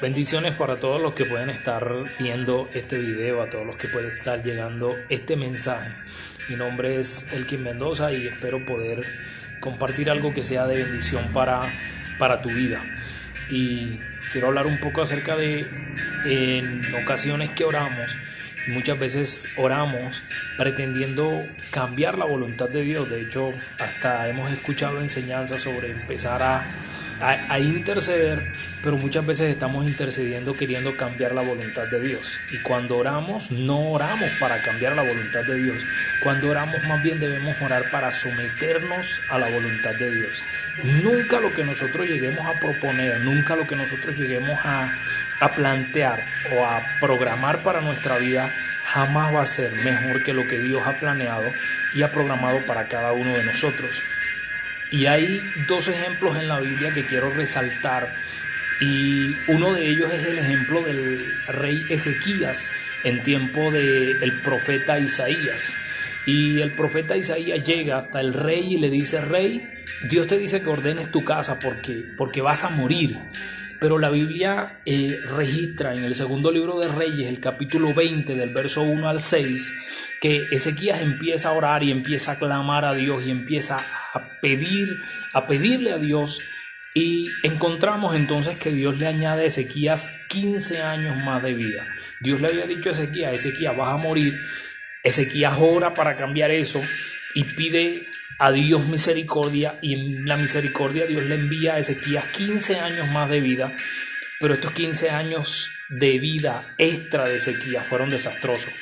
Bendiciones para todos los que pueden estar viendo este video, a todos los que pueden estar llegando este mensaje. Mi nombre es Elkin Mendoza y espero poder compartir algo que sea de bendición para tu vida. Y quiero hablar un poco acerca de en ocasiones que oramos, y muchas veces oramos pretendiendo cambiar la voluntad de Dios. De hecho, hasta hemos escuchado enseñanzas sobre empezar a interceder, pero muchas veces estamos intercediendo queriendo cambiar la voluntad de Dios. Y cuando oramos, no oramos para cambiar la voluntad de Dios. Cuando oramos, más bien debemos orar para someternos a la voluntad de Dios. Nunca lo que nosotros lleguemos a proponer, nunca lo que nosotros lleguemos a plantear o a programar para nuestra vida jamás va a ser mejor que lo que Dios ha planeado y ha programado para cada uno de nosotros. Y hay dos ejemplos en la Biblia que quiero resaltar, y uno de ellos es el ejemplo del rey Ezequías en tiempo del profeta Isaías. Y el profeta Isaías llega hasta el rey y le dice: rey, Dios te dice que ordenes tu casa porque vas a morir. Pero la Biblia registra en el segundo libro de Reyes, el capítulo 20, del verso 1 al 6, que Ezequías empieza a orar y empieza a clamar a Dios y empieza a pedirle a Dios. Y encontramos entonces que Dios le añade a Ezequías 15 años más de vida. Dios le había dicho a Ezequías, vas a morir. Ezequías ora para cambiar eso y pide a Dios misericordia, y en la misericordia Dios le envía a Ezequías 15 años más de vida. Pero estos 15 años de vida extra de Ezequías fueron desastrosos.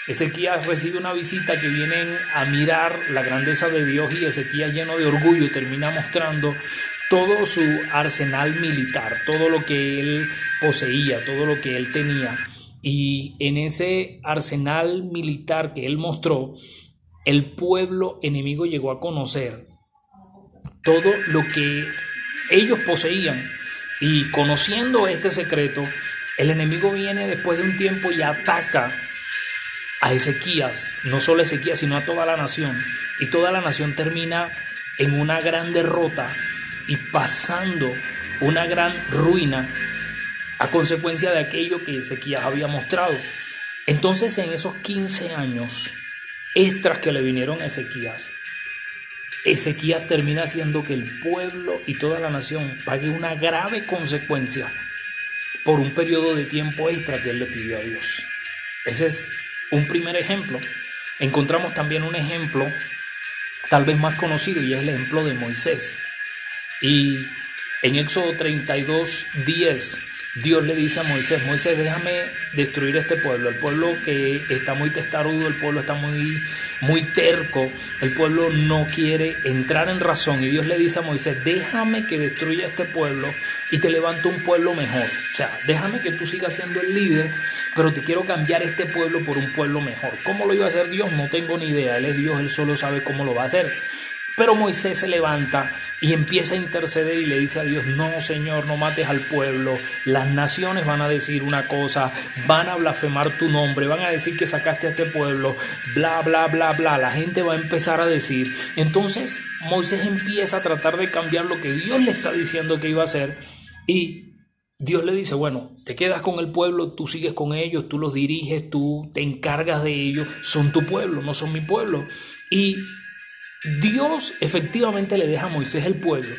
Ezequías recibe una visita que vienen a mirar la grandeza de Dios, y Ezequías, lleno de orgullo, termina mostrando todo su arsenal militar, todo lo que él poseía, todo lo que él tenía. Y en ese arsenal militar que él mostró, el pueblo enemigo llegó a conocer todo lo que ellos poseían. Y conociendo este secreto, el enemigo viene después de un tiempo y ataca a Ezequías, no solo a Ezequías, sino a toda la nación. Y toda la nación termina en una gran derrota y pasando una gran ruina a consecuencia de aquello que Ezequías había mostrado. Entonces, en esos 15 años extras que le vinieron a Ezequías termina haciendo que el pueblo y toda la nación pague una grave consecuencia por un periodo de tiempo extra que él le pidió a Dios. Ese es un primer ejemplo. Encontramos también un ejemplo tal vez más conocido, y es el ejemplo de Moisés. Y en Éxodo 32:10, Dios le dice a Moisés: Moisés, déjame destruir este pueblo. El pueblo que está muy testarudo, el pueblo está muy terco, el pueblo no quiere entrar en razón. Y Dios le dice a Moisés: déjame que destruya este pueblo y te levanto un pueblo mejor. O sea, déjame que tú sigas siendo el líder, pero te quiero cambiar este pueblo por un pueblo mejor. ¿Cómo lo iba a hacer Dios? No tengo ni idea. Él es Dios, Él solo sabe cómo lo va a hacer. Pero Moisés se levanta y empieza a interceder y le dice a Dios: no, Señor, no mates al pueblo. Las naciones van a decir una cosa, van a blasfemar tu nombre, van a decir que sacaste a este pueblo, bla, bla, bla, bla. La gente va a empezar a decir. Entonces Moisés empieza a tratar de cambiar lo que Dios le está diciendo que iba a hacer, y Dios le dice: bueno, te quedas con el pueblo, tú sigues con ellos, tú los diriges, tú te encargas de ellos, son tu pueblo, no son mi pueblo. Y Dios efectivamente le deja a Moisés el pueblo,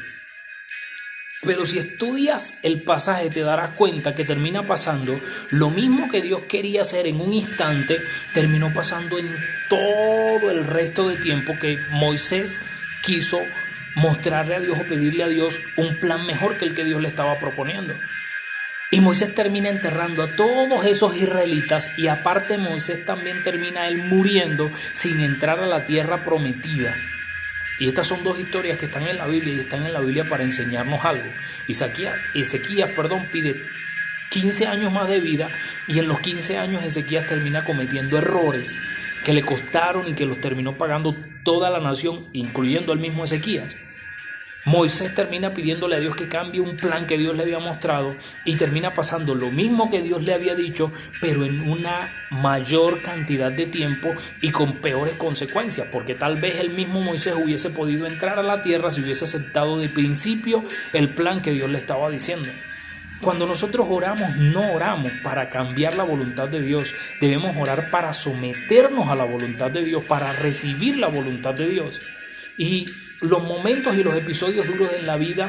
pero si estudias el pasaje te darás cuenta que termina pasando lo mismo que Dios quería hacer en un instante, terminó pasando en todo el resto de tiempo que Moisés quiso mostrarle a Dios o pedirle a Dios un plan mejor que el que Dios le estaba proponiendo. Y Moisés termina enterrando a todos esos israelitas, y aparte Moisés también termina él muriendo sin entrar a la tierra prometida. Y estas son dos historias que están en la Biblia, y están en la Biblia para enseñarnos algo. Ezequías pide 15 años más de vida, y en los 15 años Ezequías termina cometiendo errores que le costaron y que los terminó pagando toda la nación, incluyendo el mismo Ezequías. Moisés termina pidiéndole a Dios que cambie un plan que Dios le había mostrado, y termina pasando lo mismo que Dios le había dicho, pero en una mayor cantidad de tiempo y con peores consecuencias, porque tal vez el mismo Moisés hubiese podido entrar a la tierra si hubiese aceptado de principio el plan que Dios le estaba diciendo. Cuando nosotros oramos, no oramos para cambiar la voluntad de Dios. Debemos orar para someternos a la voluntad de Dios, para recibir la voluntad de Dios. Y los momentos y los episodios duros en la vida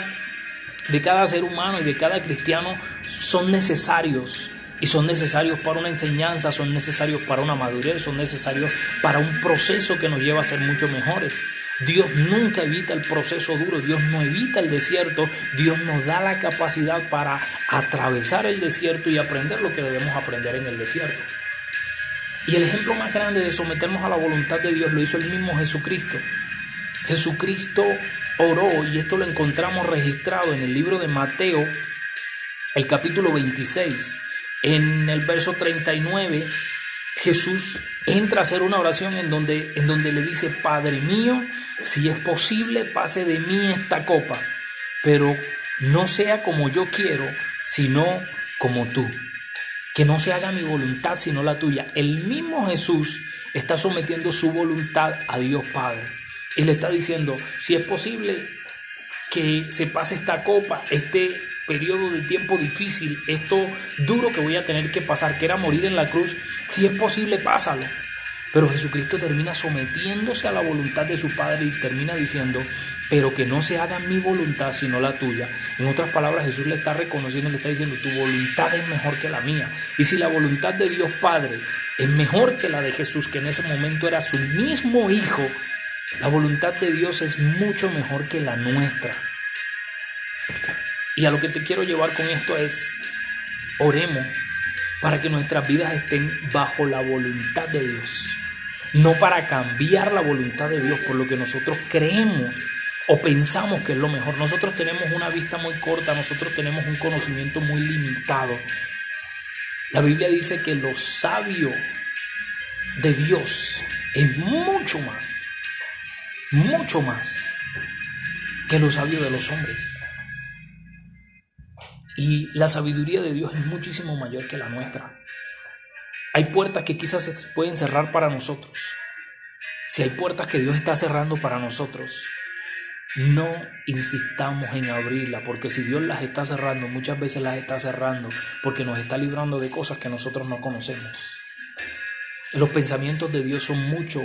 de cada ser humano y de cada cristiano son necesarios. Y son necesarios para una enseñanza, son necesarios para una madurez, son necesarios para un proceso que nos lleva a ser mucho mejores. Dios nunca evita el proceso duro, Dios no evita el desierto, Dios nos da la capacidad para atravesar el desierto y aprender lo que debemos aprender en el desierto. Y el ejemplo más grande de someternos a la voluntad de Dios lo hizo el mismo Jesucristo. Jesucristo oró, y esto lo encontramos registrado en el libro de Mateo, el capítulo 26, en el verso 39, Jesús entra a hacer una oración en donde le dice: Padre mío, si es posible, pase de mí esta copa, pero no sea como yo quiero, sino como tú. Que no se haga mi voluntad, sino la tuya. El mismo Jesús está sometiendo su voluntad a Dios Padre. Y le está diciendo: si es posible que se pase esta copa, este periodo de tiempo difícil, esto duro que voy a tener que pasar, que era morir en la cruz, si es posible, pásalo. Pero Jesucristo termina sometiéndose a la voluntad de su Padre y termina diciendo: pero que no se haga mi voluntad sino la tuya. En otras palabras, Jesús le está reconociendo, le está diciendo: tu voluntad es mejor que la mía. Y si la voluntad de Dios Padre es mejor que la de Jesús, que en ese momento era su mismo Hijo, la voluntad de Dios es mucho mejor que la nuestra. Y a lo que te quiero llevar con esto es: oremos para que nuestras vidas estén bajo la voluntad de Dios, no para cambiar la voluntad de Dios por lo que nosotros creemos o pensamos que es lo mejor. Nosotros tenemos una vista muy corta, nosotros tenemos un conocimiento muy limitado. La Biblia dice que lo sabio de Dios es mucho más que lo sabio de los hombres. Y la sabiduría de Dios es muchísimo mayor que la nuestra. Hay puertas que quizás se pueden cerrar para nosotros. Si hay puertas que Dios está cerrando para nosotros, no insistamos en abrirlas, porque si Dios las está cerrando, muchas veces las está cerrando porque nos está librando de cosas que nosotros no conocemos. Los pensamientos de Dios son mucho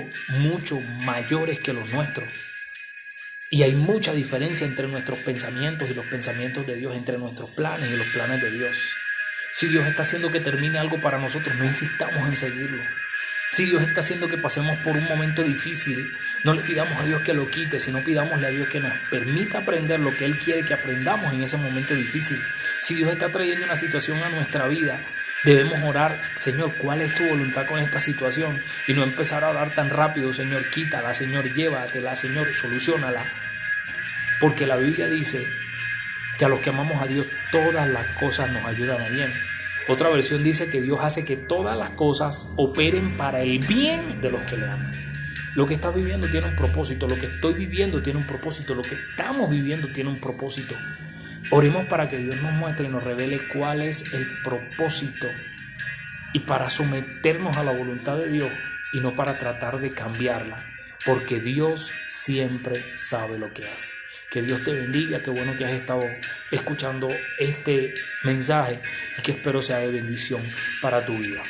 mayores que los nuestros. Y hay mucha diferencia entre nuestros pensamientos y los pensamientos de Dios, entre nuestros planes y los planes de Dios. Si Dios está haciendo que termine algo para nosotros, no insistamos en seguirlo. Si Dios está haciendo que pasemos por un momento difícil, no le pidamos a Dios que lo quite, sino pidámosle a Dios que nos permita aprender lo que Él quiere que aprendamos en ese momento difícil. Si Dios está trayendo una situación a nuestra vida, debemos orar: Señor, ¿cuál es tu voluntad con esta situación? Y no empezar a orar tan rápido: Señor, quítala, Señor, llévatela, Señor, soluciónala. Porque la Biblia dice que a los que amamos a Dios todas las cosas nos ayudan a bien. Otra versión dice que Dios hace que todas las cosas operen para el bien de los que le aman. Lo que estás viviendo tiene un propósito, lo que estoy viviendo tiene un propósito, lo que estamos viviendo tiene un propósito. Oremos para que Dios nos muestre y nos revele cuál es el propósito, y para someternos a la voluntad de Dios y no para tratar de cambiarla, porque Dios siempre sabe lo que hace. Que Dios te bendiga, qué bueno que has estado escuchando este mensaje y que espero sea de bendición para tu vida.